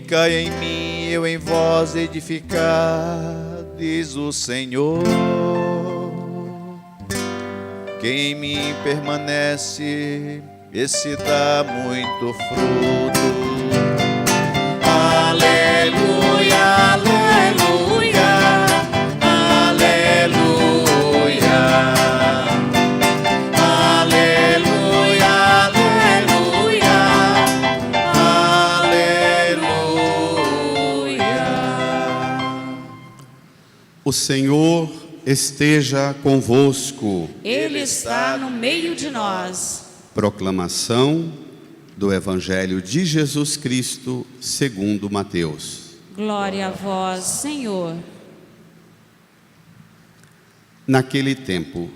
edificai em mim, eu em vós edificar, diz o Senhor. Quem em mim permanece, esse dá muito fruto. Aleluia, aleluia, aleluia, aleluia, aleluia, aleluia. O Senhor esteja convosco. Ele está no meio de nós. Proclamação do Evangelho de Jesus Cristo segundo Mateus. Glória a vós, Senhor. Naquele tempo,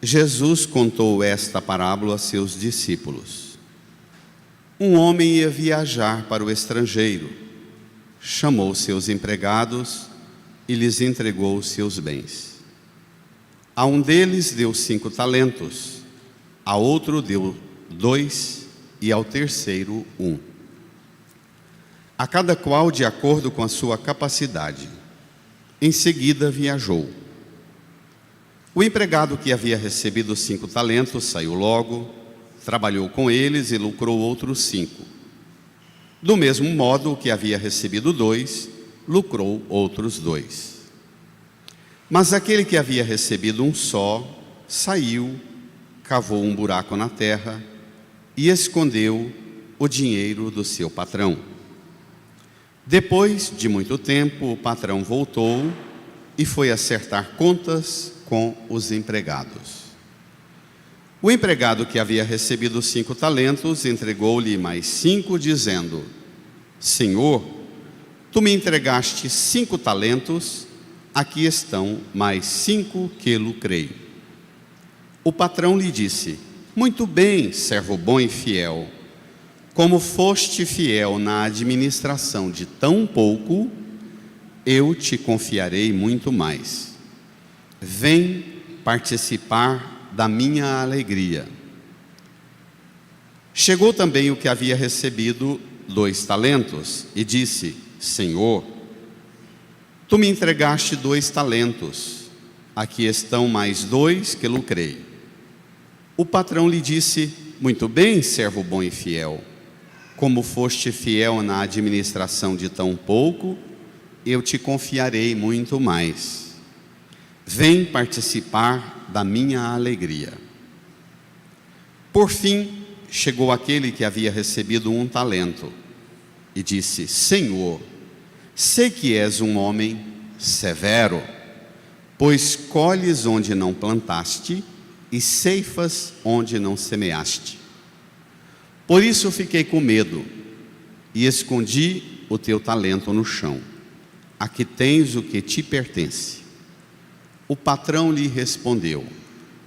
Jesus contou esta parábola a seus discípulos. Um homem ia viajar para o estrangeiro, chamou seus empregados e lhes entregou os seus bens. A um deles deu 5 talentos, a outro deu 2 e ao terceiro 1. A cada qual de acordo com a sua capacidade. Em seguida viajou. O empregado que havia recebido 5 talentos saiu logo, trabalhou com eles e lucrou outros 5. Do mesmo modo, o que havia recebido 2, lucrou outros 2. Mas aquele que havia recebido 1 só, saiu, cavou um buraco na terra e escondeu o dinheiro do seu patrão. Depois de muito tempo, o patrão voltou e foi acertar contas com os empregados. O empregado que havia recebido 5 talentos entregou-lhe mais 5, dizendo: Senhor, tu me entregaste 5 talentos, aqui estão mais 5 que lucrei. O patrão lhe disse: Muito bem, servo bom e fiel. Como foste fiel na administração de tão pouco, eu te confiarei muito mais. Vem participar da minha alegria. Chegou também o que havia recebido 2 talentos e disse: Senhor, tu me entregaste 2 talentos, aqui estão mais 2 que lucrei. O patrão lhe disse: Muito bem, servo bom e fiel. Como foste fiel na administração de tão pouco, eu te confiarei muito mais. Vem participar da minha alegria. Por fim, chegou aquele que havia recebido 1 talento e disse: Senhor, sei que és um homem severo, pois colhes onde não plantaste e ceifas onde não semeaste. Por isso fiquei com medo e escondi o teu talento no chão. Aqui tens o que te pertence. O patrão lhe respondeu: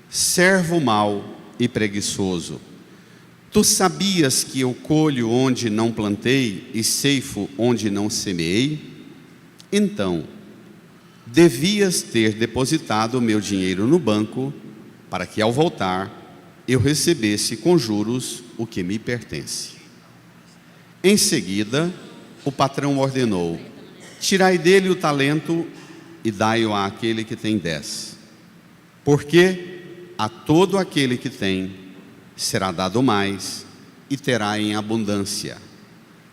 Servo mau e preguiçoso, tu sabias que eu colho onde não plantei e ceifo onde não semeei? Então, devias ter depositado o meu dinheiro no banco, para que ao voltar eu recebesse com juros o que me pertence. Em seguida, o patrão ordenou: Tirai dele o talento e dai-o àquele que tem 10. Porque a todo aquele que tem será dado mais e terá em abundância.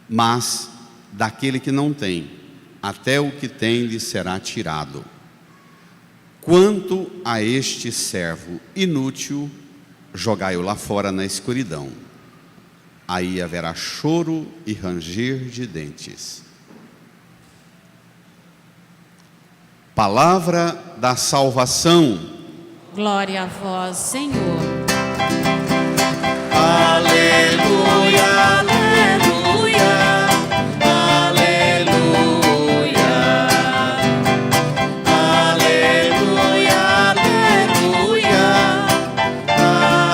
Mas daquele que não tem, até o que tem lhe será tirado. Quanto a este servo inútil, jogai-o lá fora na escuridão. Aí haverá choro e ranger de dentes. Palavra da salvação. Glória a vós, Senhor. Aleluia, aleluia, aleluia, aleluia, aleluia,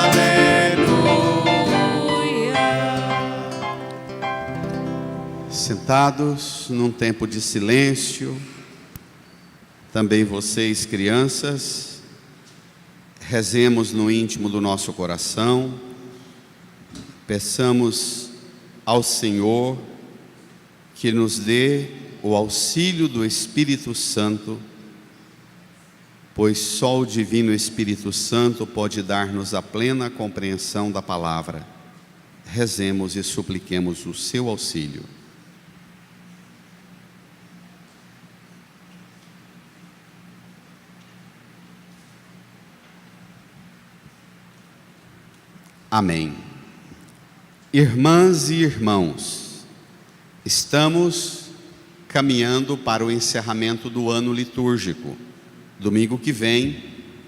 aleluia. Sentados num tempo de silêncio, também vocês, crianças, rezemos no íntimo do nosso coração, peçamos ao Senhor que nos dê o auxílio do Espírito Santo, pois só o Divino Espírito Santo pode dar-nos a plena compreensão da palavra. Rezemos e supliquemos o seu auxílio. Amém. Irmãs e irmãos, estamos caminhando para o encerramento do ano litúrgico. Domingo que vem,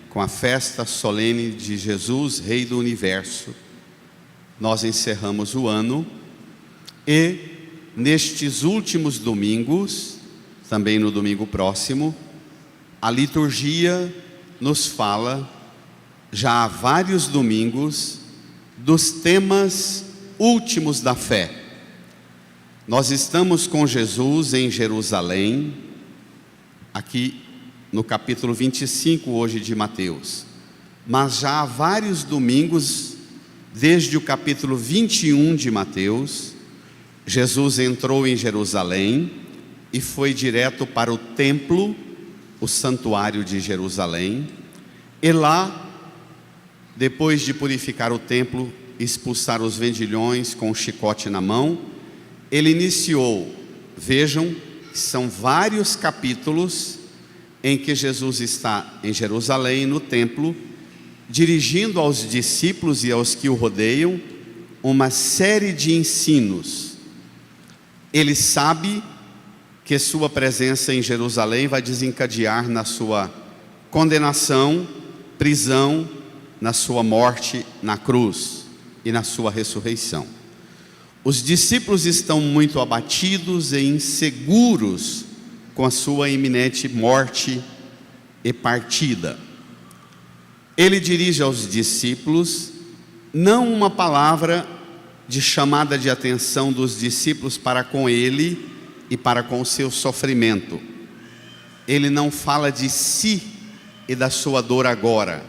com a festa solene de Jesus, Rei do Universo, nós encerramos o ano e nestes últimos domingos, também no domingo próximo, a liturgia nos fala, já há vários domingos, dos temas últimos da fé. Nós estamos com Jesus em Jerusalém, aqui no capítulo 25 hoje de Mateus, mas já há vários domingos, desde o capítulo 21 de Mateus, Jesus entrou em Jerusalém e foi direto para o templo, o santuário de Jerusalém, e lá, depois de purificar o templo, expulsar os vendilhões com o chicote na mão, ele iniciou, vejam, são vários capítulos em que Jesus está em Jerusalém, no templo, dirigindo aos discípulos e aos que o rodeiam uma série de ensinos. Ele sabe que sua presença em Jerusalém vai desencadear na sua condenação, prisão, na sua morte na cruz e na sua ressurreição. Os discípulos estão muito abatidos e inseguros com a sua iminente morte e partida. Ele dirige aos discípulos não uma palavra de chamada de atenção dos discípulos para com ele e para com o seu sofrimento. Ele não fala de si e da sua dor agora.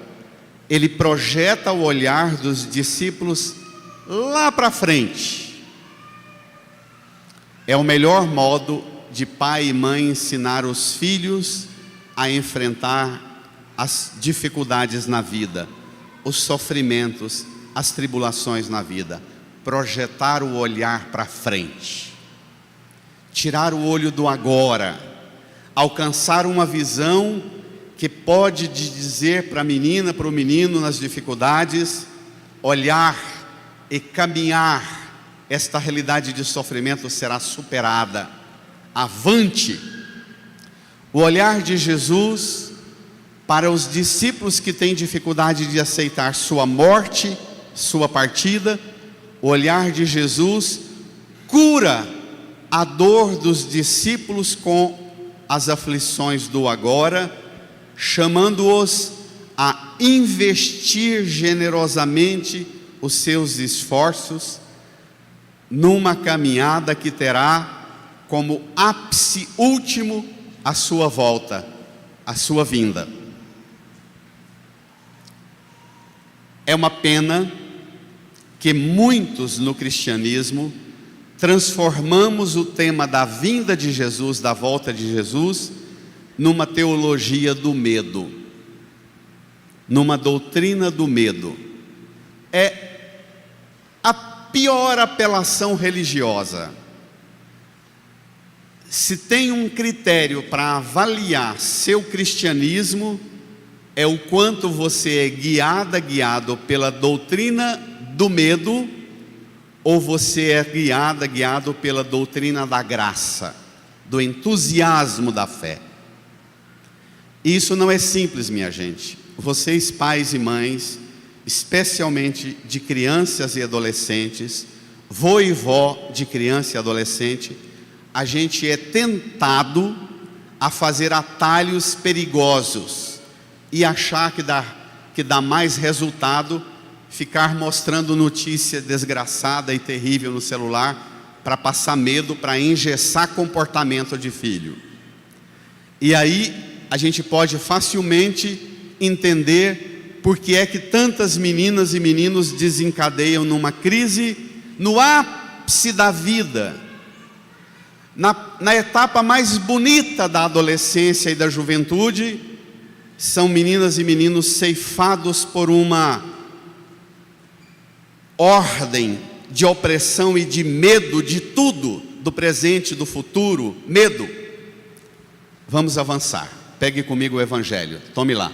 Ele projeta o olhar dos discípulos lá para frente. É o melhor modo de pai e mãe ensinar os filhos a enfrentar as dificuldades na vida, os sofrimentos, as tribulações na vida. Projetar o olhar para frente, tirar o olho do agora, alcançar uma visão que pode dizer para a menina, para o menino nas dificuldades, olhar e caminhar, esta realidade de sofrimento será superada, avante. O olhar de Jesus para os discípulos que têm dificuldade de aceitar sua morte, sua partida, o olhar de Jesus cura a dor dos discípulos com as aflições do agora, chamando-os a investir generosamente os seus esforços numa caminhada que terá como ápice último a sua volta, a sua vinda. É uma pena que muitos no cristianismo transformamos o tema da vinda de Jesus, da volta de Jesus, numa teologia do medo, numa doutrina do medo. É a pior apelação religiosa. Se tem um critério para avaliar seu cristianismo, é o quanto você é guiado pela doutrina do medo, ou você é guiado pela doutrina da graça, do entusiasmo da fé. Isso não é simples, minha gente. Vocês, pais e mães, especialmente de crianças e adolescentes, vô e vó de criança e adolescente, a gente é tentado a fazer atalhos perigosos e achar que dá mais resultado ficar mostrando notícia desgraçada e terrível no celular para passar medo, para engessar comportamento de filho. E aí a gente pode facilmente entender por que é que tantas meninas e meninos desencadeiam numa crise no ápice da vida, Na etapa mais bonita da adolescência e da juventude, são meninas e meninos ceifados por uma ordem de opressão e de medo de tudo, do presente e do futuro, medo. Vamos avançar, pegue comigo o Evangelho, tome lá.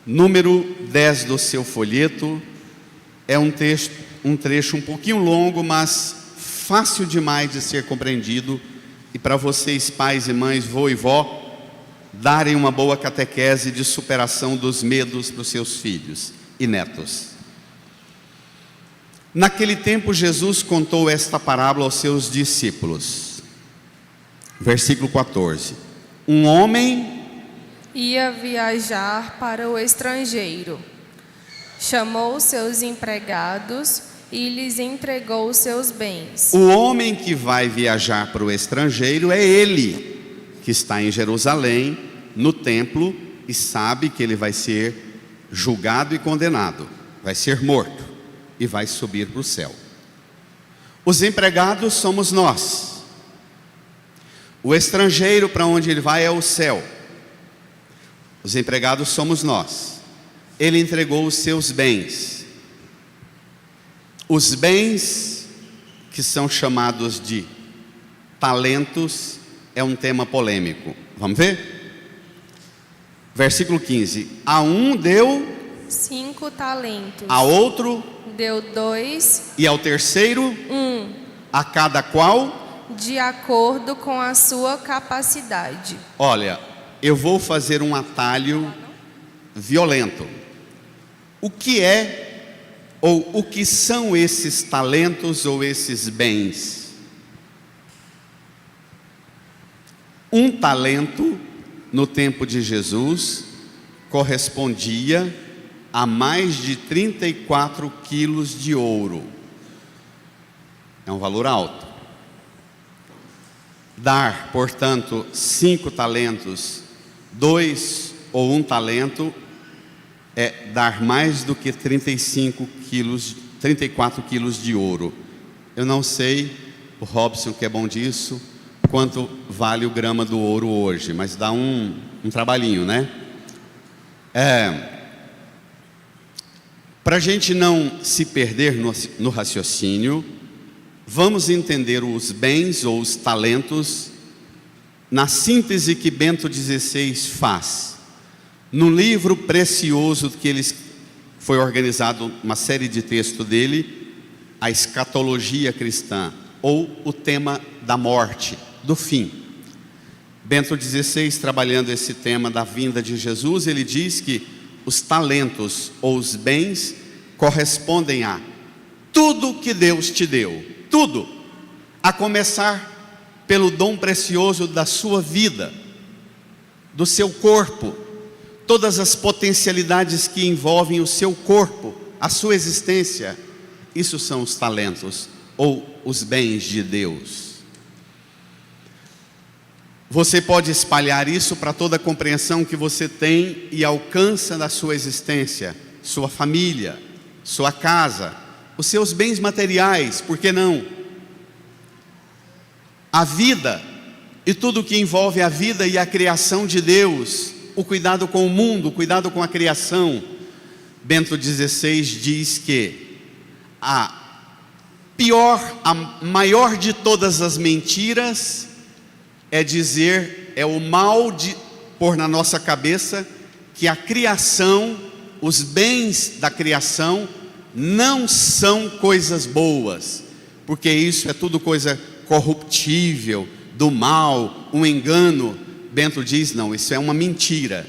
Número 10 do seu folheto, é um trecho um pouquinho longo, mas fácil demais de ser compreendido, e para vocês, pais e mães, vô e vó, darem uma boa catequese de superação dos medos para os seus filhos e netos. Naquele tempo, Jesus contou esta parábola aos seus discípulos. Versículo 14. Um homem ia viajar para o estrangeiro. Chamou seus empregados e lhes entregou seus bens. O homem que vai viajar para o estrangeiro é ele, que está em Jerusalém, no templo, e sabe que ele vai ser julgado e condenado, vai ser morto e vai subir para o céu. Os empregados somos nós. O estrangeiro, para onde ele vai, é o céu. Os empregados somos nós. Ele entregou os seus bens. Os bens que são chamados de talentos é um tema polêmico. Vamos ver? Versículo 15. A um deu 5 talentos. a outro Deu 2. e ao terceiro 1. a cada qual. De acordo com a sua capacidade. Olha, eu vou fazer um atalho violento. O que é ou o que são esses talentos ou esses bens? Um talento, no tempo de Jesus, correspondia a mais de 34 quilos de ouro. É um valor alto. Dar, portanto, 5 talentos, 2 ou 1 talento, é dar mais do que 34 quilos de ouro. Eu não sei, o Robson, que é bom disso, quanto vale o grama do ouro hoje, mas dá um trabalhinho, né? Para a gente não se perder no raciocínio, vamos entender os bens ou os talentos na síntese que Bento XVI faz. No livro precioso foi organizado uma série de textos dele, a escatologia cristã, ou o tema da morte, do fim. Bento XVI, trabalhando esse tema da vinda de Jesus, ele diz que os talentos ou os bens correspondem a tudo que Deus te deu, tudo, a começar pelo dom precioso da sua vida, do seu corpo, todas as potencialidades que envolvem o seu corpo, a sua existência. Isso são os talentos ou os bens de Deus. Você pode espalhar isso para toda a compreensão que você tem e alcança da sua existência, sua família, sua casa, os seus bens materiais, por que não? A vida e tudo que envolve a vida e a criação de Deus, o cuidado com o mundo, o cuidado com a criação. Bento XVI diz que a maior de todas as mentiras é o mal de pôr na nossa cabeça que a criação, os bens da criação não são coisas boas, porque isso é tudo coisa corruptível, do mal, um engano. Bento diz, não, isso é uma mentira.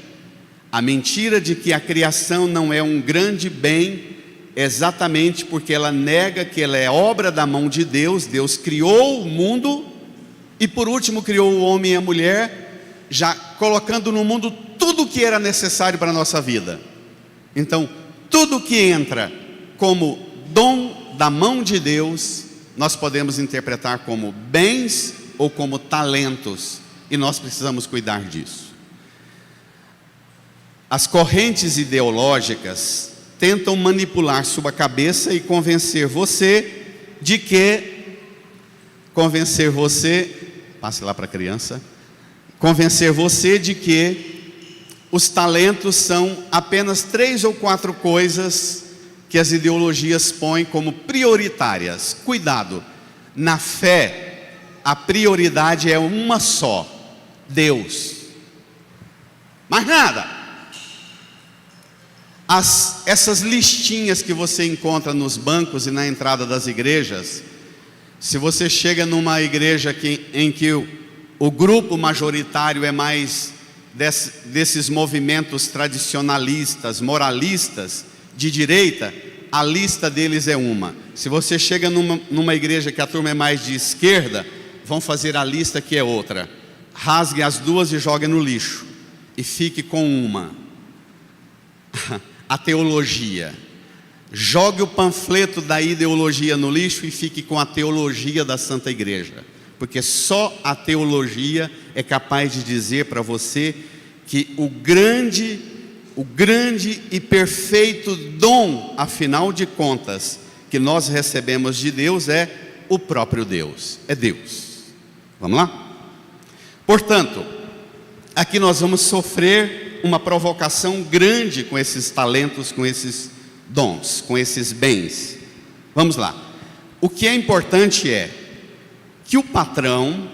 A mentira de que a criação não é um grande bem, exatamente porque ela nega que ela é obra da mão de Deus. Deus criou o mundo e por último criou o homem e a mulher, já colocando no mundo tudo o que era necessário para a nossa vida. Então, tudo que entra como dom da mão de Deus, nós podemos interpretar como bens ou como talentos, e nós precisamos cuidar disso. As correntes ideológicas tentam manipular sua cabeça e convencer você passe lá para a criança, convencer você de que os talentos são apenas 3 ou 4 coisas que as ideologias põem como prioritárias. Cuidado, na fé, a prioridade é uma só: Deus. Mais nada. Essas listinhas que você encontra nos bancos e na entrada das igrejas, se você chega numa igreja em que o grupo majoritário é mais desses movimentos tradicionalistas, moralistas, de direita, a lista deles é uma. Se você chega numa igreja que a turma é mais de esquerda, vão fazer a lista que é outra. Rasgue as duas e jogue no lixo, e fique com uma. A teologia. Jogue o panfleto da ideologia no lixo e fique com a teologia da Santa Igreja, porque só a teologia é capaz de dizer para você que o grande e perfeito dom, afinal de contas, que nós recebemos de Deus é o próprio Deus, é Deus. Vamos lá? Portanto, aqui nós vamos sofrer uma provocação grande com esses talentos, com esses dons, com esses bens. Vamos lá. O que é importante é que o patrão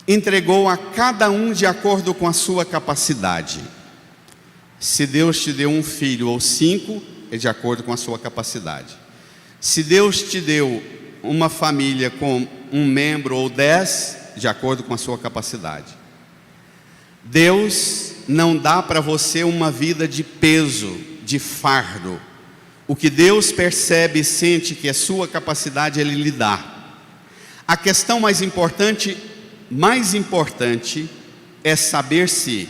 entregou a cada um de acordo com a sua capacidade. Se Deus te deu um filho ou 5, é de acordo com a sua capacidade. Se Deus te deu uma família com um membro ou 10, de acordo com a sua capacidade. Deus não dá para você uma vida de peso, de fardo. O que Deus percebe e sente que é sua capacidade, Ele lhe dá. A questão mais importante é saber se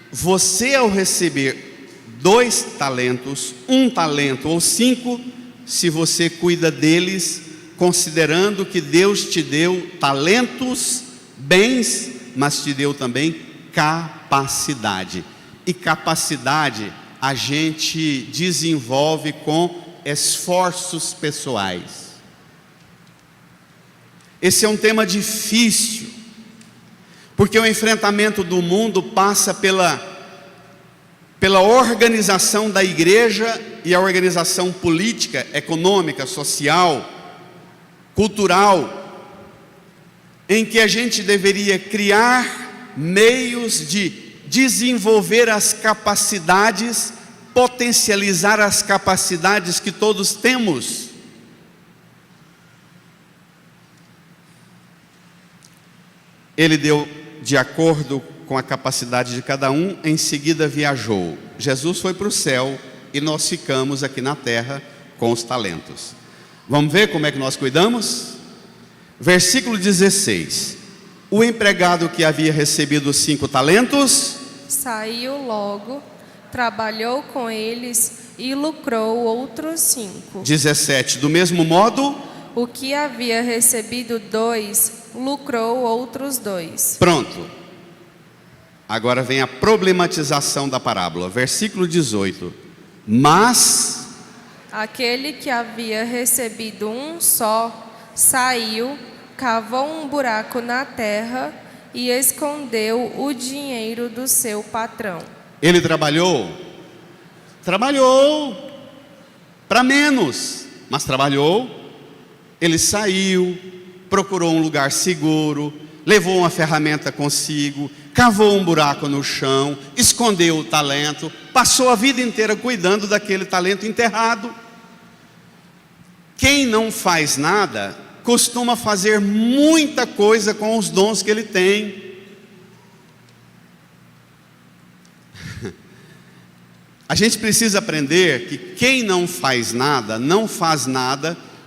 você, ao receber 2 talentos, 1 talento ou 5, se você cuida deles, considerando que Deus te deu talentos, bens, mas te deu também capacidade. E capacidade a gente desenvolve com esforços pessoais. Esse é um tema difícil, porque o enfrentamento do mundo passa pela organização da igreja e a organização política, econômica, social, cultural, em que a gente deveria criar meios de desenvolver as capacidades, potencializar as capacidades que todos temos. Ele deu de acordo com a capacidade de cada um, em seguida viajou. Jesus foi para o céu e nós ficamos aqui na terra com os talentos. Vamos ver como é que nós cuidamos? Versículo 16. O empregado que havia recebido 5 talentos saiu logo, trabalhou com eles e lucrou outros 5. 17. Do mesmo modo, o que havia recebido 2, lucrou outros 2. Pronto. Agora vem a problematização da parábola. Versículo 18. Mas aquele que havia recebido 1 só, saiu, cavou um buraco na terra e escondeu o dinheiro do seu patrão. Ele trabalhou para menos, mas trabalhou. Ele saiu, procurou um lugar seguro, levou uma ferramenta consigo, cavou um buraco no chão, escondeu o talento, passou a vida inteira cuidando daquele talento enterrado. Quem não faz nada costuma fazer muita coisa com os dons que ele tem. A gente precisa aprender que quem não faz nada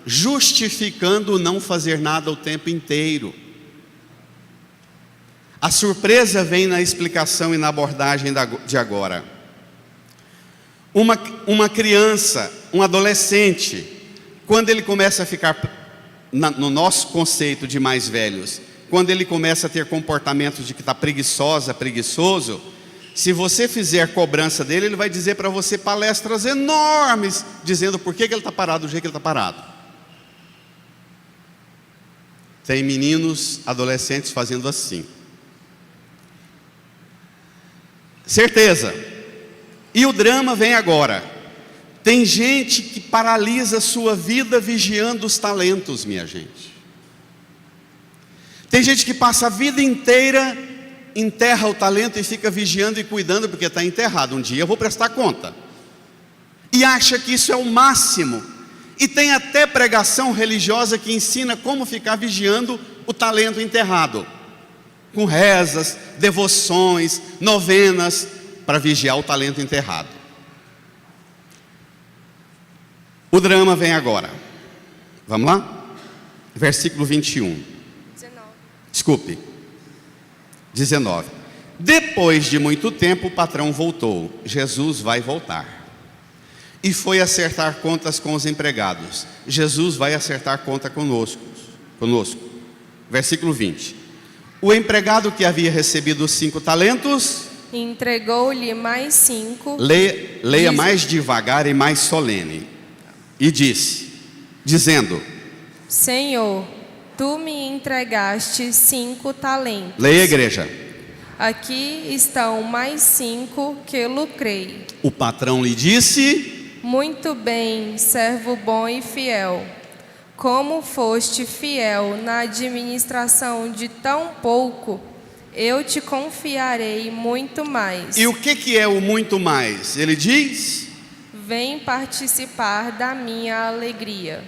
justificando não fazer nada o tempo inteiro. A surpresa vem na explicação e na abordagem de agora. Uma criança, um adolescente, quando ele começa a ficar, no nosso conceito de mais velhos, quando ele começa a ter comportamentos de que está preguiçoso, se você fizer cobrança dele, ele vai dizer para você palestras enormes, dizendo por que ele está parado do jeito que ele está parado. tem meninos, adolescentes fazendo assim. Certeza. E o drama vem agora. Tem gente que paralisa a sua vida vigiando os talentos, minha gente. Tem gente que passa a vida inteira, enterra o talento e fica vigiando e cuidando porque está enterrado. Um dia eu vou prestar conta. E acha que isso é o máximo. E tem até pregação religiosa que ensina como ficar vigiando o talento enterrado. Com rezas, devoções, novenas, para vigiar o talento enterrado. O drama vem agora. Vamos lá? Versículo 21. 19. Depois de muito tempo o patrão voltou. Jesus vai voltar. E foi acertar contas com os empregados. Jesus vai acertar conta conosco. Versículo 20. O empregado que havia recebido 5 talentos... entregou-lhe mais 5. Leia mais devagar e mais solene. E dizendo: Senhor, tu me entregaste 5 talentos. Leia, igreja. Aqui estão mais 5 que lucrei. O patrão lhe disse: muito bem, servo bom e fiel. Como foste fiel na administração de tão pouco, eu te confiarei muito mais. E o que é o muito mais? Ele diz: vem participar da minha alegria.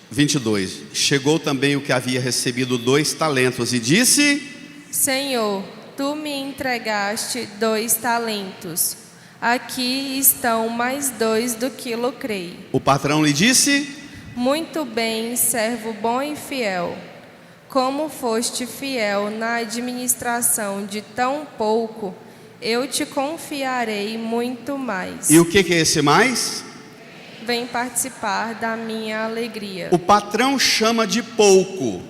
22. Chegou também o que havia recebido 2 talentos e disse: Senhor, tu me entregaste 2 talentos. Aqui estão mais 2 do que lucrei. O patrão lhe disse: muito bem, servo bom e fiel. Como foste fiel na administração de tão pouco, eu te confiarei muito mais. E o que é esse mais? Vem participar da minha alegria. O patrão chama de pouco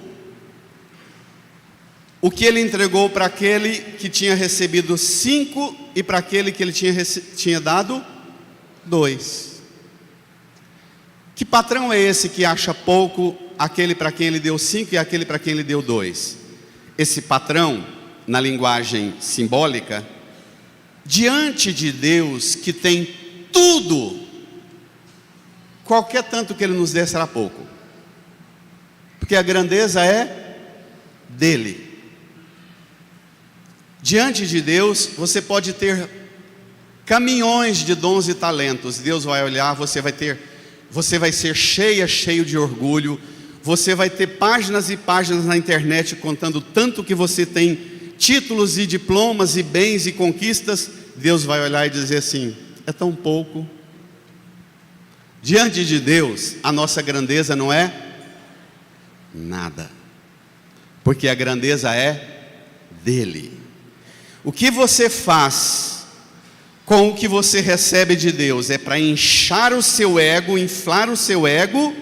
o que ele entregou para aquele que tinha recebido 5 e para aquele que ele tinha dado 2. Que patrão é esse que acha pouco aquele para quem ele deu 5 e aquele para quem ele deu 2? Esse patrão, na linguagem simbólica, diante de Deus que tem tudo, qualquer tanto que ele nos dê será pouco, porque a grandeza é dele. Diante de Deus, você pode ter caminhões de dons e talentos. Deus vai olhar, você vai ser cheio de orgulho. Você vai ter páginas e páginas na internet contando tanto que você tem títulos e diplomas e bens e conquistas. Deus vai olhar e dizer assim: é tão pouco. Diante de Deus, a nossa grandeza não é nada, porque a grandeza é dele. O que você faz com o que você recebe de Deus? É para inchar o seu ego, inflar o seu ego,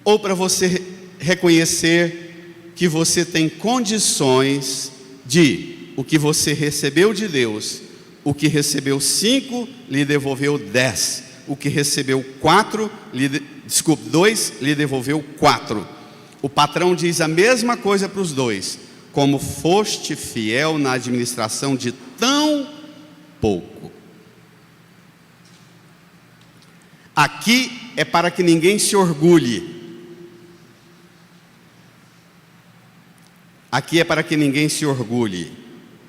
ou para você reconhecer que você tem condições de, o que você recebeu de Deus, o que recebeu 5, lhe devolveu 10. O que recebeu 2, lhe devolveu 4. O patrão diz a mesma coisa para os 2. Como foste fiel na administração de tão pouco. Aqui é para que ninguém se orgulhe. Aqui é para que ninguém se orgulhe.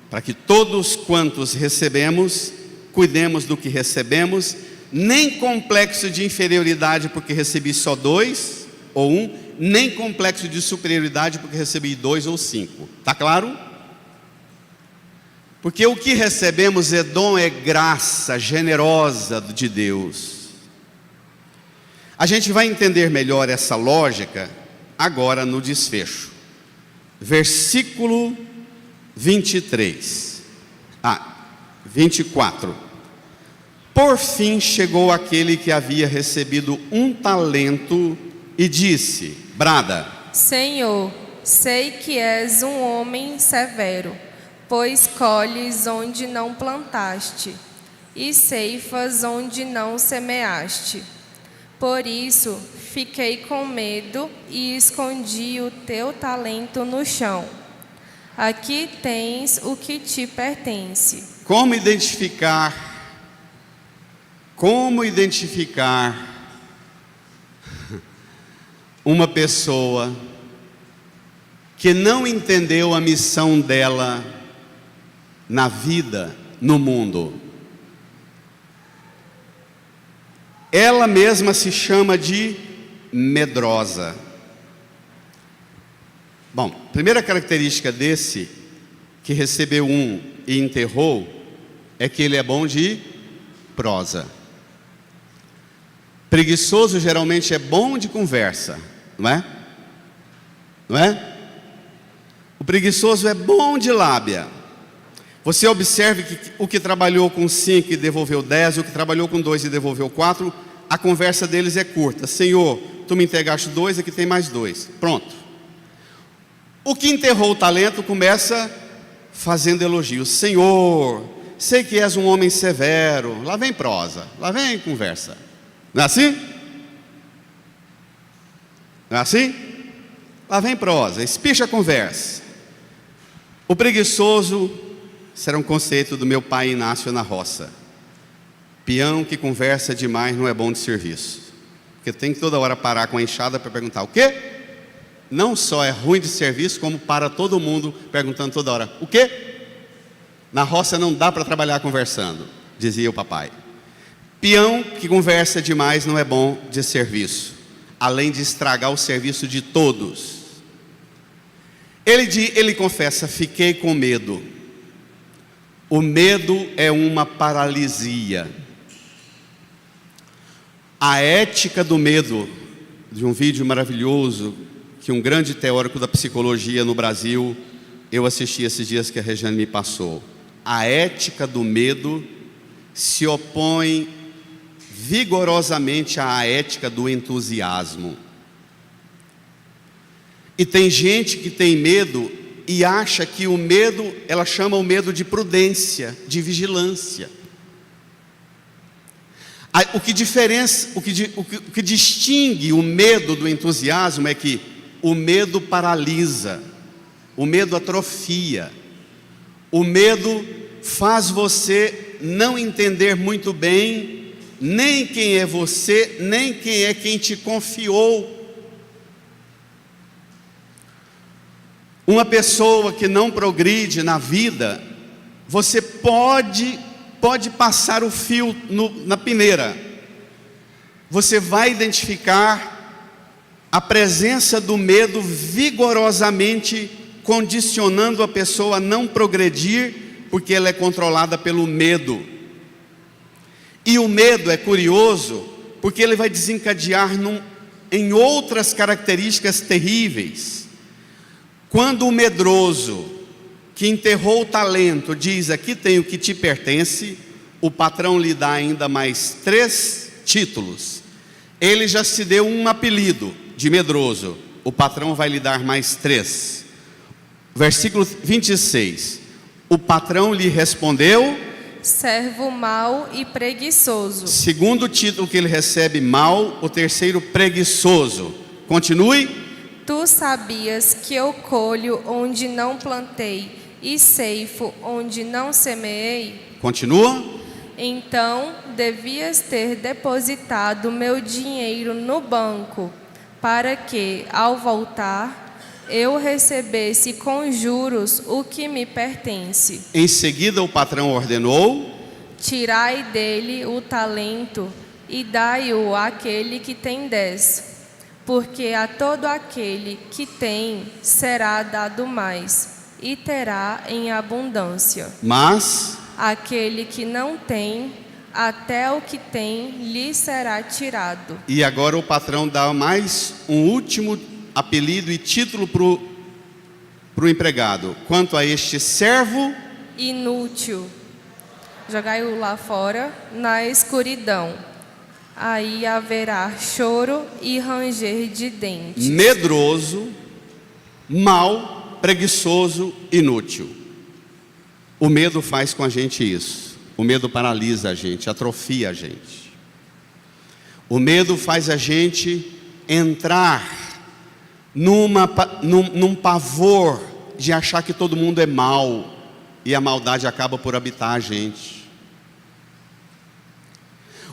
Para que todos quantos recebemos, cuidemos do que recebemos. Nem complexo de inferioridade porque recebi só 2 ou 1. Nem complexo de superioridade porque recebi 2 ou 5. Está claro? Porque o que recebemos é dom, é graça generosa de Deus. A gente vai entender melhor essa lógica agora no desfecho. Versículo 24. Por fim chegou aquele que havia recebido 1 talento e disse, brada: Senhor, sei que és um homem severo, pois colhes onde não plantaste, e ceifas onde não semeaste. Por isso, fiquei com medo e escondi o teu talento no chão. Aqui tens o que te pertence. Como identificar uma pessoa que não entendeu a missão dela na vida, no mundo? Ela mesma se chama de medrosa. Bom, primeira característica desse, que recebeu um e enterrou, é que ele é bom de prosa. Preguiçoso geralmente é bom de conversa, não é? Não é? O preguiçoso é bom de lábia. Você observe que o que trabalhou com 5 e devolveu 10, o que trabalhou com 2 e devolveu 4, a conversa deles é curta. Senhor, tu me entregaste 2, aqui tem mais 2. Pronto. O que enterrou o talento começa fazendo elogios. Senhor, sei que és um homem severo. Lá vem prosa, lá vem conversa. Não é assim? Não é assim? Lá vem prosa, espicha a conversa. O preguiçoso será um conceito do meu pai Inácio na roça. Peão que conversa demais não é bom de serviço, porque tem que toda hora parar com a enxada para perguntar o quê? Não só é ruim de serviço, como para todo mundo perguntando toda hora o quê? Na roça não dá para trabalhar conversando, dizia o papai. Peão que conversa demais não é bom de serviço, além de estragar o serviço de todos. Ele confessa, fiquei com medo. O medo é uma paralisia. A ética do medo, de um vídeo maravilhoso que um grande teórico da psicologia no Brasil, eu assisti esses dias que a Regiane me passou. A ética do medo se opõe vigorosamente à ética do entusiasmo. E tem gente que tem medo e acha que o medo, ela chama o medo de prudência, de vigilância. O que distingue o medo do entusiasmo é que o medo paralisa, o medo atrofia, o medo faz você não entender muito bem nem quem é você, nem quem é quem te confiou. Uma pessoa que não progride na vida, você pode passar o fio na peneira. Você vai identificar a presença do medo vigorosamente condicionando a pessoa a não progredir, porque ela é controlada pelo medo. E o medo é curioso, porque ele vai desencadear em outras características terríveis. Quando o medroso, que enterrou o talento, diz, aqui tem o que te pertence, o patrão lhe dá ainda mais 3 títulos. Ele já se deu um apelido de medroso, o patrão vai lhe dar mais 3. Versículo 26, o patrão lhe respondeu, servo mau e preguiçoso. Segundo título que ele recebe, mau, o terceiro, preguiçoso. Continue. Tu sabias que eu colho onde não plantei e ceifo onde não semeei? Continua. Então devias ter depositado meu dinheiro no banco, para que, ao voltar, eu recebesse com juros o que me pertence. Em seguida o patrão ordenou, tirai dele o talento e dai-o àquele que tem 10. Porque a todo aquele que tem será dado mais, e terá em abundância. Mas aquele que não tem, até o que tem lhe será tirado. E agora o patrão dá mais um último apelido e título para o empregado. Quanto a este servo inútil, jogai-o lá fora na escuridão. Aí haverá choro e ranger de dentes. Medroso, mau, preguiçoso, inútil. O medo faz com a gente isso. O medo paralisa a gente, atrofia a gente. O medo faz a gente entrar num pavor de achar que todo mundo é mau, e a maldade acaba por habitar a gente.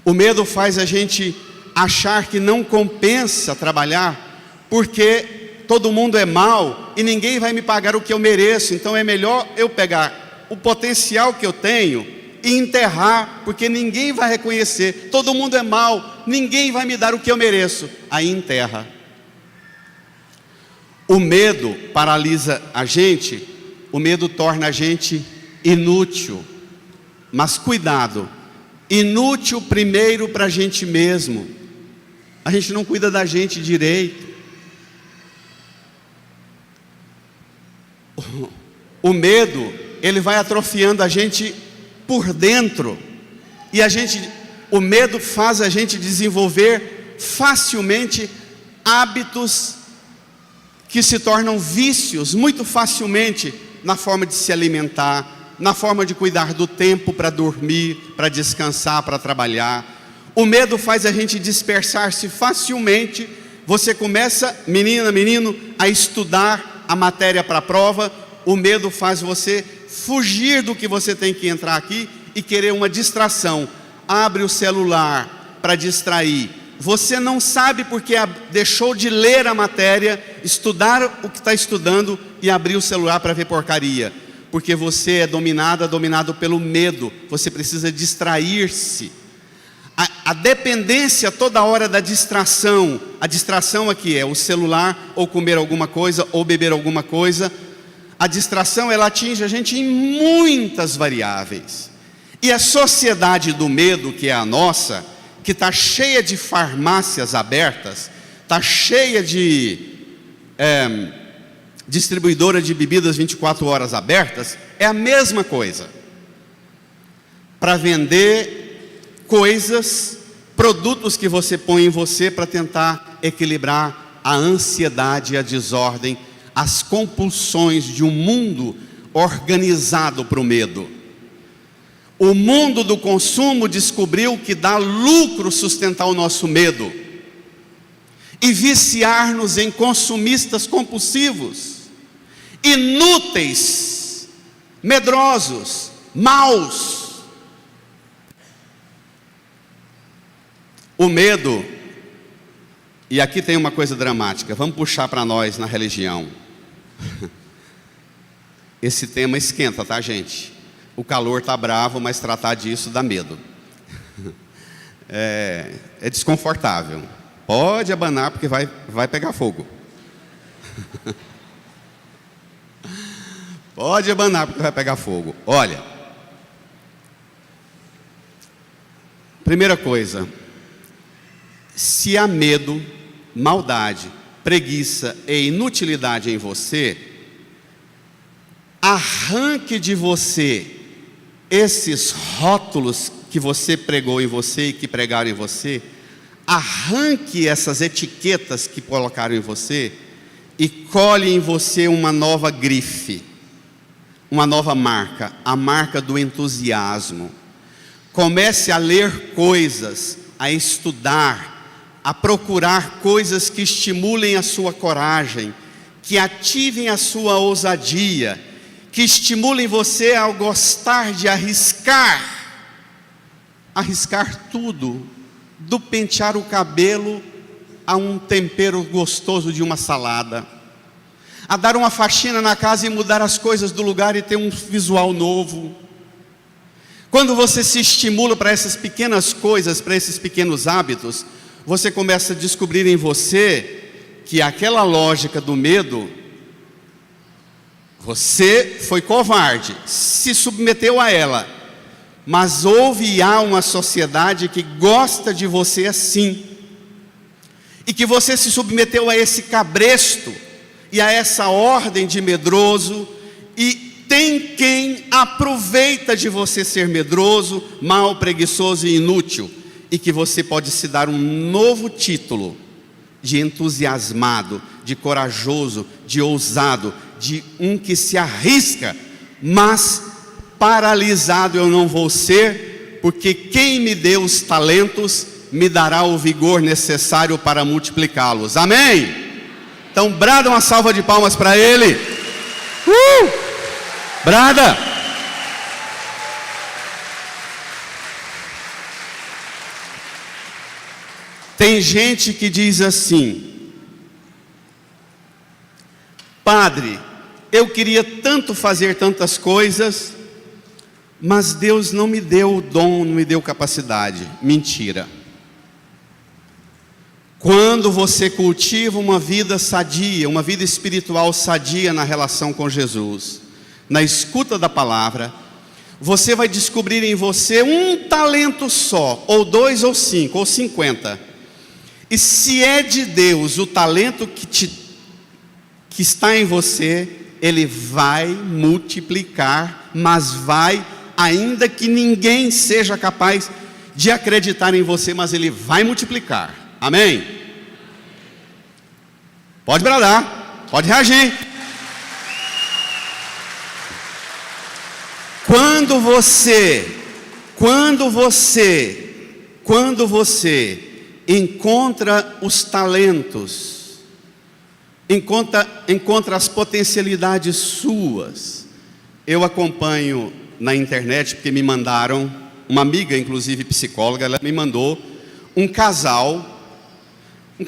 O medo faz a gente achar que não compensa trabalhar, porque todo mundo é mau e ninguém vai me pagar o que eu mereço, então é melhor eu pegar o potencial que eu tenho e enterrar, porque ninguém vai reconhecer. Todo mundo é mau, ninguém vai me dar o que eu mereço. Aí enterra. O medo paralisa a gente, o medo torna a gente inútil. Mas cuidado, inútil primeiro para a gente mesmo. A gente não cuida da gente direito. O medo, ele vai atrofiando a gente por dentro, e o medo faz a gente desenvolver facilmente hábitos que se tornam vícios muito facilmente, na forma de se alimentar, na forma de cuidar do tempo para dormir, para descansar, para trabalhar. O medo faz a gente dispersar-se facilmente. Você começa, menina, menino, a estudar a matéria para a prova. O medo faz você fugir do que você tem que entrar aqui e querer uma distração. Abre o celular para distrair. Você não sabe porque deixou de ler a matéria, estudar o que está estudando e abrir o celular para ver porcaria. Porque você é dominado pelo medo. Você precisa distrair-se. A dependência toda hora da distração. A distração aqui é o celular, ou comer alguma coisa, ou beber alguma coisa. A distração, ela atinge a gente em muitas variáveis. E a sociedade do medo, que é a nossa, que está cheia de farmácias abertas, está cheia de distribuidora de bebidas 24 horas abertas, é a mesma coisa. Para vender coisas, produtos que você põe em você para tentar equilibrar a ansiedade e a desordem, as compulsões de um mundo organizado para o medo. O mundo do consumo descobriu que dá lucro sustentar o nosso medo e viciar-nos em consumistas compulsivos, inúteis, medrosos, maus. O medo, e aqui tem uma coisa dramática, vamos puxar para nós na religião. Esse tema esquenta, tá, gente? O calor tá bravo, mas tratar disso dá medo. É desconfortável. Pode abanar porque vai pegar fogo. Pode abanar porque vai pegar fogo. Olha, primeira coisa, se há medo, maldade, preguiça e inutilidade em você, arranque de você esses rótulos que você pregou em você e que pregaram em você, arranque essas etiquetas que colocaram em você e colhe em você uma nova grife, uma nova marca, a marca do entusiasmo. Comece a ler coisas, a estudar, a procurar coisas que estimulem a sua coragem, que ativem a sua ousadia, que estimulem você a gostar de arriscar tudo, do pentear o cabelo a um tempero gostoso de uma salada, a dar uma faxina na casa e mudar as coisas do lugar e ter um visual novo. Quando você se estimula para essas pequenas coisas, para esses pequenos hábitos, você começa a descobrir em você que aquela lógica do medo, você foi covarde, se submeteu a ela, mas houve e há uma sociedade que gosta de você assim, e que você se submeteu a esse cabresto e a essa ordem de medroso, e tem quem aproveita de você ser medroso, mau, preguiçoso e inútil, e que você pode se dar um novo título de entusiasmado, de corajoso, de ousado, de um que se arrisca, mas paralisado eu não vou ser, porque quem me deu os talentos me dará o vigor necessário para multiplicá-los. Amém? Então brada uma salva de palmas para Ele. Brada. Tem gente que diz assim: Padre, eu queria tanto fazer tantas coisas, mas Deus não me deu o dom, não me deu capacidade. Mentira. Quando você cultiva uma vida sadia, uma vida espiritual sadia na relação com Jesus, na escuta da palavra, você vai descobrir em você um talento só, ou 2, ou 5, ou 50. E se é de Deus o talento que está em você, Ele vai multiplicar, mas vai, ainda que ninguém seja capaz de acreditar em você, mas Ele vai multiplicar. Amém? Pode bradar, pode reagir. Quando você encontra os talentos, encontra as potencialidades suas. Eu acompanho na internet, porque me mandaram, uma amiga inclusive psicóloga, ela me mandou um casal que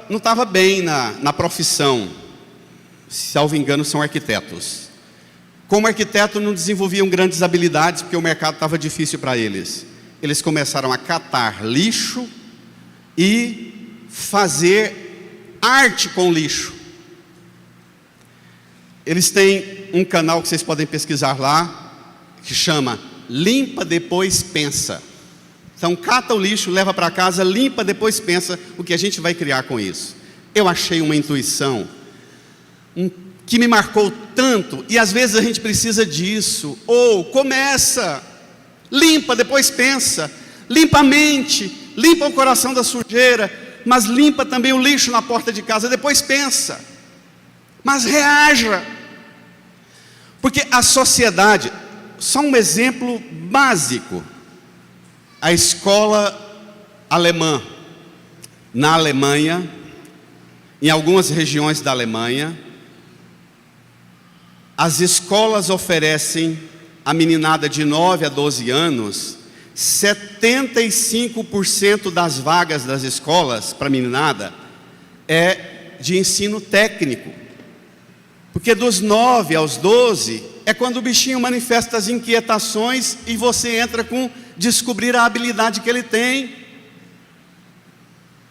não estava bem na profissão. Se salvo engano, são arquitetos. Como arquiteto não desenvolviam grandes habilidades, porque o mercado estava difícil para eles. Eles começaram a catar lixo e fazer arte com lixo. Eles têm um canal que vocês podem pesquisar lá, que chama Limpa Depois Pensa. Então cata o lixo, leva para casa, limpa, depois pensa o que a gente vai criar com isso. Eu achei uma intuição que me marcou tanto, e às vezes a gente precisa disso. Ou começa, limpa, depois pensa, limpa a mente, limpa o coração da sujeira, mas limpa também o lixo na porta de casa, depois pensa, mas reaja. Porque a sociedade, só um exemplo básico, a escola alemã, na Alemanha, em algumas regiões da Alemanha, as escolas oferecem a meninada de 9 a 12 anos, 75% das vagas das escolas para meninada é de ensino técnico. Porque dos 9 aos 12 é quando o bichinho manifesta as inquietações e você entra com descobrir a habilidade que ele tem.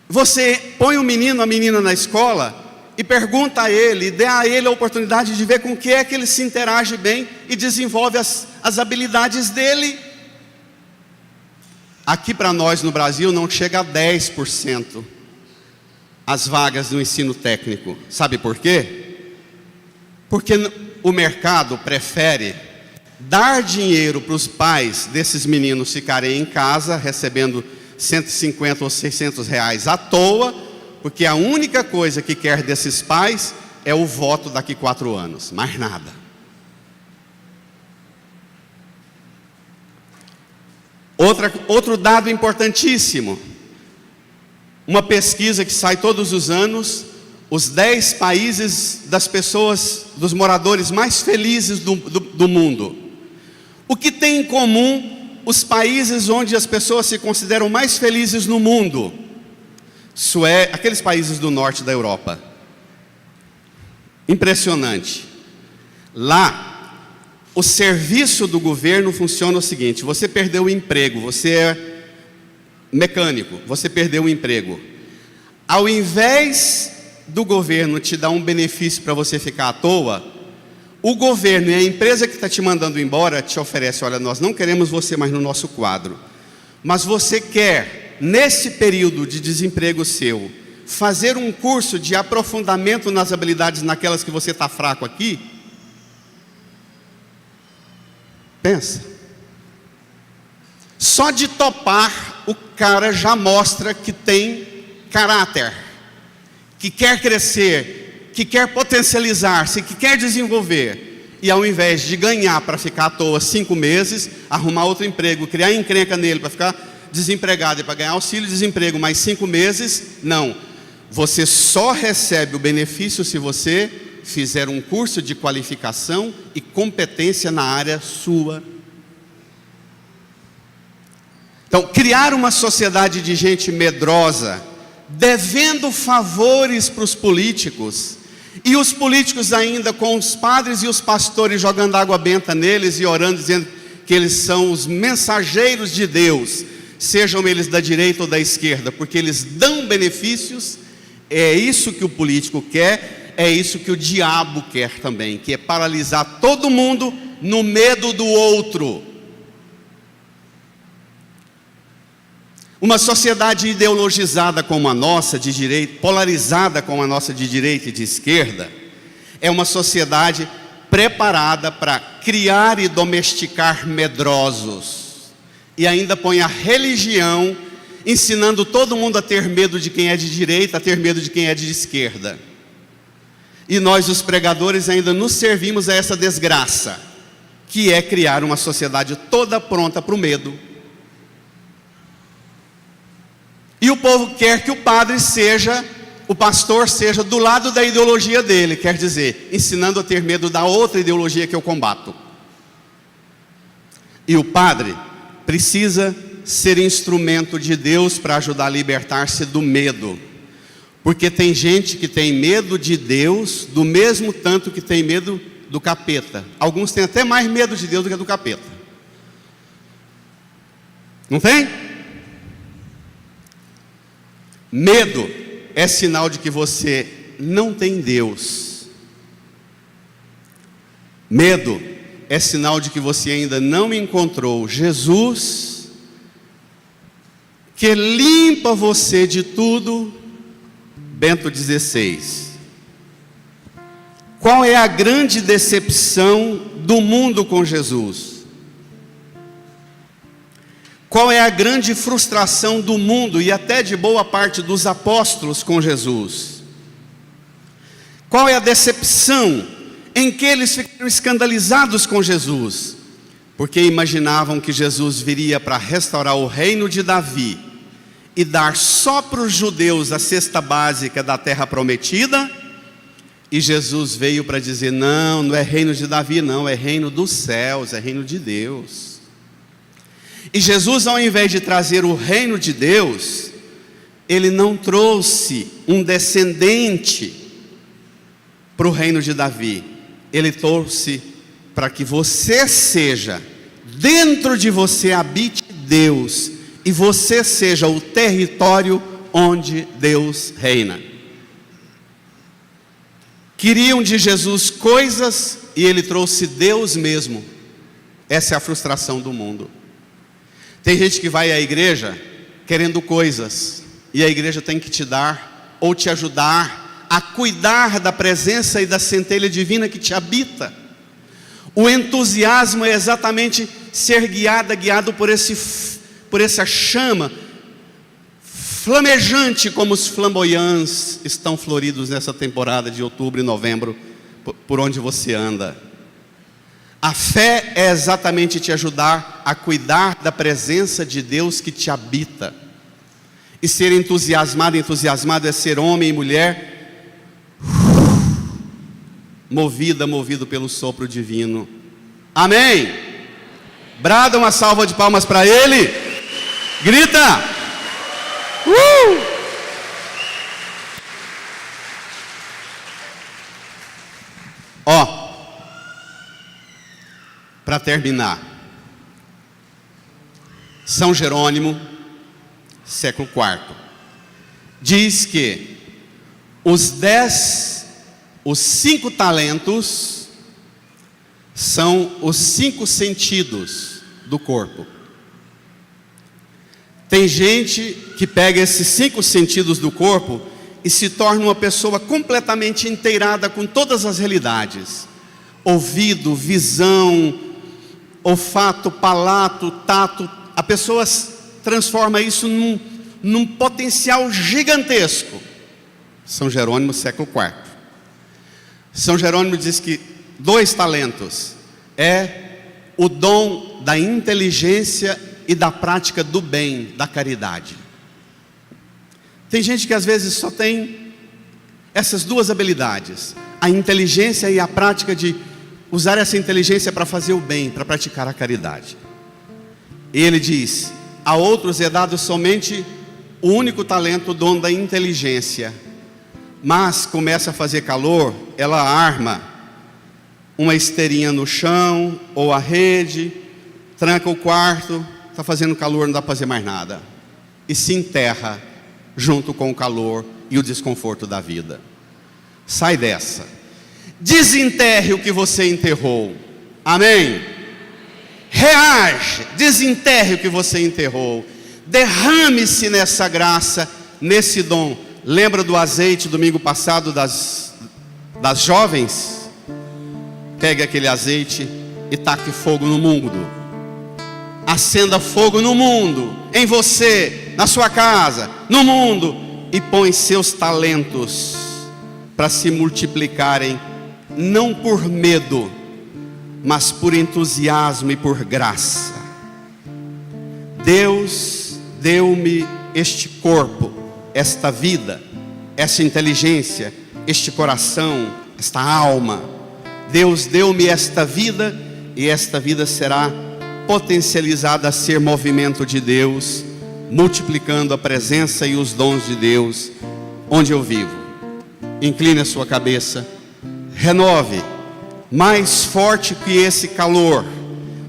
Você põe o menino, a menina na escola e pergunta a ele, dê a ele a oportunidade de ver com o que é que ele se interage bem e desenvolve as habilidades dele. Aqui para nós no Brasil não chega a 10% as vagas do ensino técnico. Sabe por quê? Porque o mercado prefere dar dinheiro para os pais desses meninos ficarem em casa recebendo 150 ou 600 reais à toa, porque a única coisa que quer desses pais é o voto daqui 4 anos, mais nada. Outro dado importantíssimo, uma pesquisa que sai todos os anos, os 10 países das pessoas, dos moradores mais felizes do mundo. O que tem em comum os países onde as pessoas se consideram mais felizes no mundo? Aqueles países do norte da Europa. Impressionante. Lá, o serviço do governo funciona o seguinte: você perdeu o emprego, você é mecânico, você perdeu o emprego. Ao invés do governo te dar um benefício para você ficar à toa, o governo e a empresa que está te mandando embora te oferece: olha, nós não queremos você mais no nosso quadro, mas você quer, nesse período de desemprego seu, fazer um curso de aprofundamento nas habilidades naquelas que você está fraco aqui? Pensa. Só de topar, o cara já mostra que tem caráter, que quer crescer, que quer potencializar-se, que quer desenvolver. E ao invés de ganhar para ficar à toa 5 meses, arrumar outro emprego, criar encrenca nele para ficar desempregado e para ganhar auxílio-desemprego mais 5 meses, não. Você só recebe o benefício se você fizer um curso de qualificação e competência na área sua. Então, criar uma sociedade de gente medrosa, devendo favores para os políticos, e os políticos ainda com os padres e os pastores jogando água benta neles e orando, dizendo que eles são os mensageiros de Deus, sejam eles da direita ou da esquerda, porque eles dão benefícios. É isso que o político quer, é isso que o diabo quer também, que é paralisar todo mundo no medo do outro. Uma sociedade ideologizada como a nossa, de direita, polarizada como a nossa de direita e de esquerda, é uma sociedade preparada para criar e domesticar medrosos, e ainda põe a religião ensinando todo mundo a ter medo de quem é de direita, a ter medo de quem é de esquerda. E nós, os pregadores, ainda nos servimos a essa desgraça, que é criar uma sociedade toda pronta para o medo. E o povo quer que o padre seja, o pastor seja do lado da ideologia dele, quer dizer, ensinando a ter medo da outra ideologia que eu combato. E o padre precisa ser instrumento de Deus para ajudar a libertar-se do medo, porque tem gente que tem medo de Deus do mesmo tanto que tem medo do capeta. Alguns têm até mais medo de Deus do que do capeta. Não tem? Medo é sinal de que você não tem Deus. Medo é sinal de que você ainda não encontrou Jesus, que limpa você de tudo. Bento XVI. Qual é a grande decepção do mundo com Jesus? Qual é a grande frustração do mundo e até de boa parte dos apóstolos com Jesus? Qual é a decepção em que eles ficaram escandalizados com Jesus? Porque imaginavam que Jesus viria para restaurar o reino de Davi e dar só para os judeus a cesta básica da terra prometida, e Jesus veio para dizer: não, não é reino de Davi não, é reino dos céus, é reino de Deus. E Jesus, ao invés de trazer o reino de Deus, ele não trouxe um descendente para o reino de Davi, ele trouxe para que você seja, dentro de você habite Deus, e você seja o território onde Deus reina. Queriam de Jesus coisas e ele trouxe Deus mesmo. Essa é a frustração do mundo. Tem gente que vai à igreja querendo coisas, e a igreja tem que te dar ou te ajudar a cuidar da presença e da centelha divina que te habita. O entusiasmo é exatamente ser guiado por essa chama flamejante, como os flamboyants estão floridos nessa temporada de outubro e novembro, por onde você anda. A fé é exatamente te ajudar a cuidar da presença de Deus que te habita. E ser entusiasmado é ser homem e mulher movido pelo sopro divino. Amém? Brada uma salva de palmas para ele. Grita. Para terminar, São Jerônimo, século IV, diz que os 5 talentos são os 5 sentidos do corpo. Tem gente que pega esses 5 sentidos do corpo e se torna uma pessoa completamente inteirada com todas as realidades: ouvido, visão, olfato, palato, tato. A pessoa transforma isso num potencial gigantesco. São Jerônimo, século IV. São Jerônimo diz que 2 talentos é o dom da inteligência e da prática do bem, da caridade. Tem gente que às vezes só tem essas duas habilidades, a inteligência e a prática de usar essa inteligência para fazer o bem, para praticar a caridade. E ele diz: a outros é dado somente o único talento, o dom da inteligência. Mas começa a fazer calor, ela arma uma esteirinha no chão ou a rede, tranca o quarto, está fazendo calor, não dá para fazer mais nada, e se enterra junto com o calor e o desconforto da vida. Sai dessa, desenterre o que você enterrou, amém? Reage, desenterre o que você enterrou, derrame-se nessa graça, nesse dom. Lembra do azeite domingo passado das jovens? Pegue aquele azeite e taque fogo no mundo. Acenda fogo no mundo, em você, na sua casa, no mundo, e põe seus talentos para se multiplicarem, não por medo, mas por entusiasmo e por graça. Deus deu-me este corpo, esta vida, essa inteligência, este coração, esta alma. Deus deu-me esta vida, e esta vida será potencializada a ser movimento de Deus, multiplicando a presença e os dons de Deus onde eu vivo. Incline a sua cabeça, renove, mais forte que esse calor,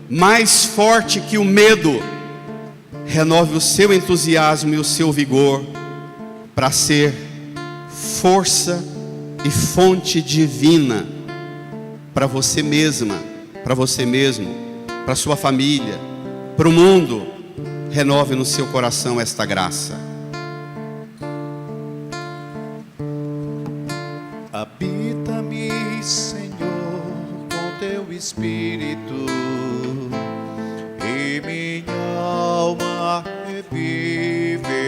mais forte que o medo, renove o seu entusiasmo e o seu vigor para ser força e fonte divina para você mesma, para você mesmo, para sua família, para o mundo. Renove no seu coração esta graça. Habita-me, Senhor, com teu Espírito, e minha alma reviverá.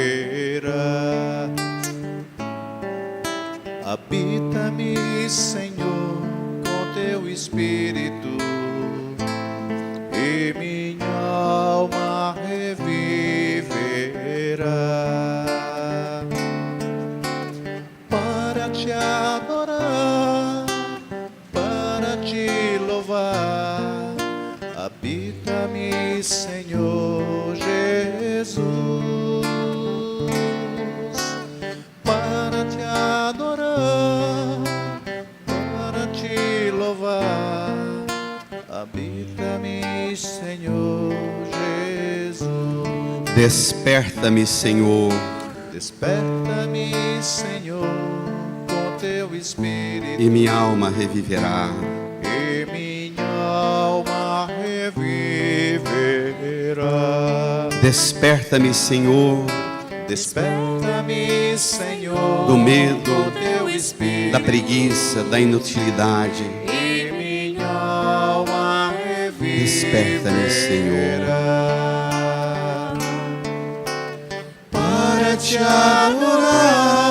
Habita-me, Senhor, com teu Espírito, e minha alma reviverá. Para te adorar, para te louvar, habita-me, Senhor Jesus. Para te adorar, para te louvar, habita-me, Senhor Jesus. Desperta-me, Senhor. Desperta-me, Senhor, com teu Espírito, E minha alma reviverá. e minha alma reviverá. Desperta-me, Senhor, Desperta-me, Senhor, do medo, com teu Espírito, da preguiça, da inutilidade. e minha alma reviverá. Desperta-me, Senhor. Para te adorar,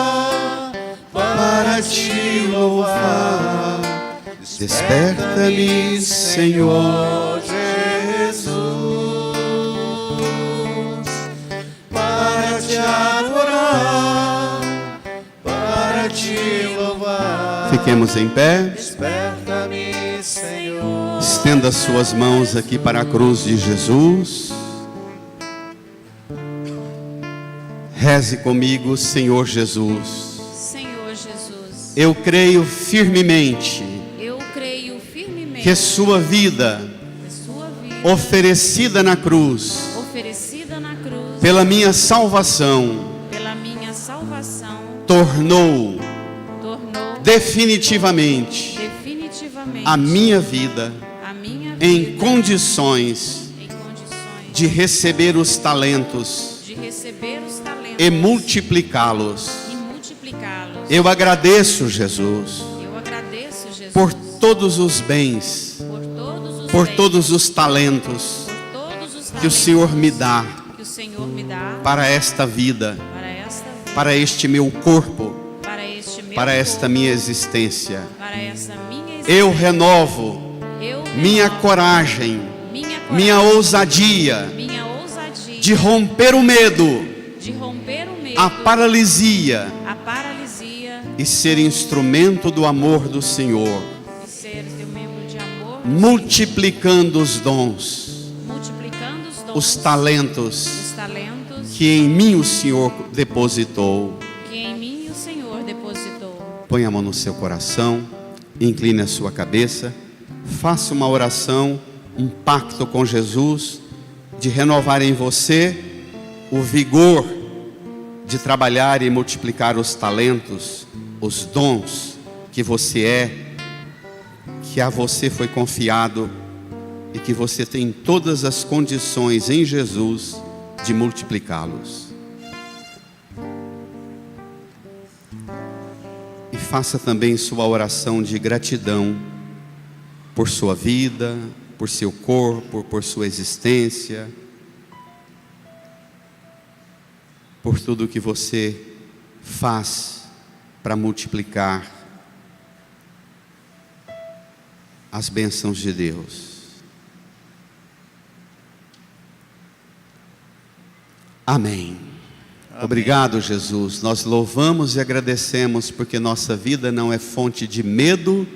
para te louvar, Desperta-me, Senhor. Jesus. Para te adorar, para te louvar, Fiquemos em pé. desperta-me, Senhor. Estenda suas mãos aqui para a cruz de Jesus. Reze comigo, Senhor Jesus. Senhor Jesus, Eu creio firmemente eu creio firmemente que sua vida que sua vida oferecida na cruz oferecida na cruz pela minha salvação pela minha salvação tornou definitivamente a minha vida a minha em vida condições em condições de receber os talentos de receber os talentos e multiplicá-los. e multiplicá-los. Eu agradeço, Jesus, Eu agradeço, Jesus, por todos os bens, por bens, todos os talentos por todos os que o Senhor me talentos dá que o Senhor me dá para esta vida, para esta vida, para este meu corpo, para este meu para esta corpo, minha existência. para essa minha existência. Eu renovo Eu minha renovo coragem, minha minha ousadia, minha ousadia, de romper o medo, de romper o medo, a paralisia a paralisia e ser instrumento do amor do Senhor, e ser teu membro de amor, multiplicando os dons, multiplicando os dons, os talentos os talentos que em mim o Senhor depositou. que em mim o Senhor depositou. Põe a mão no seu coração, incline a sua cabeça, faça uma oração, um pacto com Jesus, de renovar em você o vigor de trabalhar e multiplicar os talentos, os dons que você é, que a você foi confiado e que você tem todas as condições em Jesus de multiplicá-los. E faça também sua oração de gratidão por sua vida, por seu corpo, por sua existência, por tudo que você faz para multiplicar as bênçãos de Deus. Amém. Obrigado, Jesus. Nós louvamos e agradecemos porque nossa vida não é fonte de medo,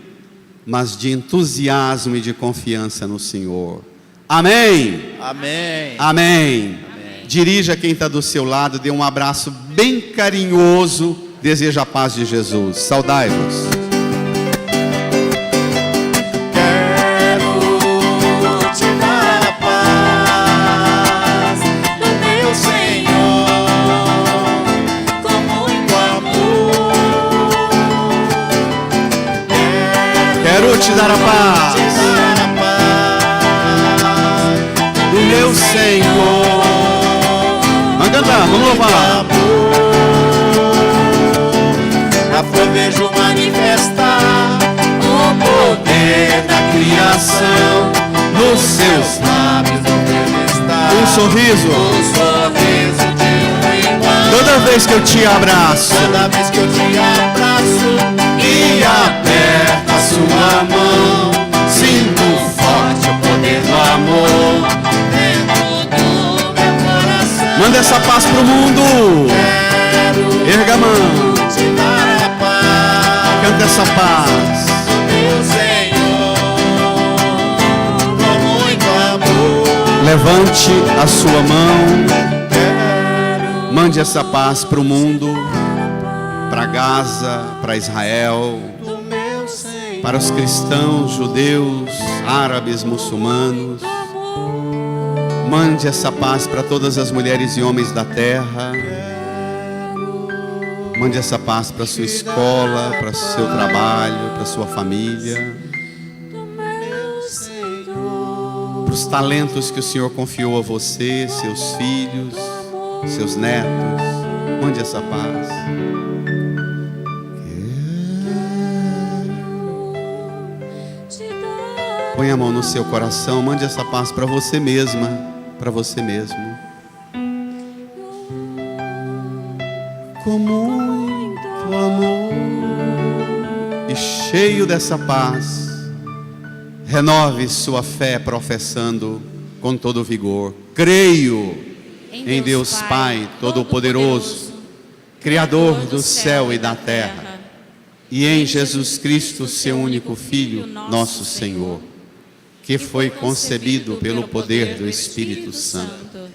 mas de entusiasmo e de confiança no Senhor. Amém. Amém. Amém. Dirija quem está do seu lado, dê um abraço bem carinhoso, deseja a paz de Jesus. Saudai-vos. Quero te dar a paz do meu Senhor, com muito amor. Quero te dar a Te paz dar a paz do meu Senhor. Vamos cantar, vamos louvar. A flor vejo manifestar o poder da criação nos seus lábios manifestar Um sorriso. o sorriso de um irmão. Toda vez que eu te abraço Toda vez que eu te abraço e aperto a sua mão, sinto forte o poder do amor dentro do meu coração. manda essa paz pro mundo. Quero Erga a mão, te dar a paz, canta essa paz. meu Senhor, com muito amor. Levante a sua mão, mande essa paz para o mundo, para Gaza, para Israel, Do meu Senhor, para os cristãos, judeus, árabes, muçulmanos. Mande essa paz para todas as mulheres e homens da terra. Mande essa paz para sua escola, para seu trabalho, para sua família, para os talentos que o Senhor confiou a você, seus filhos, seus netos. Mande essa paz. Põe a mão no seu coração, mande essa paz para você mesma, para você mesmo. Com muito amor e cheio dessa paz, renove sua fé professando com todo vigor. Creio em Deus Pai Todo-Poderoso, Criador do céu e da terra, e em Jesus Cristo, seu único Filho, nosso Senhor, que foi concebido pelo poder do Espírito Santo,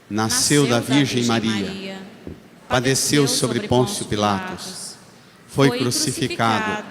nasceu da Virgem Maria, padeceu sobre Pôncio Pilatos, foi crucificado,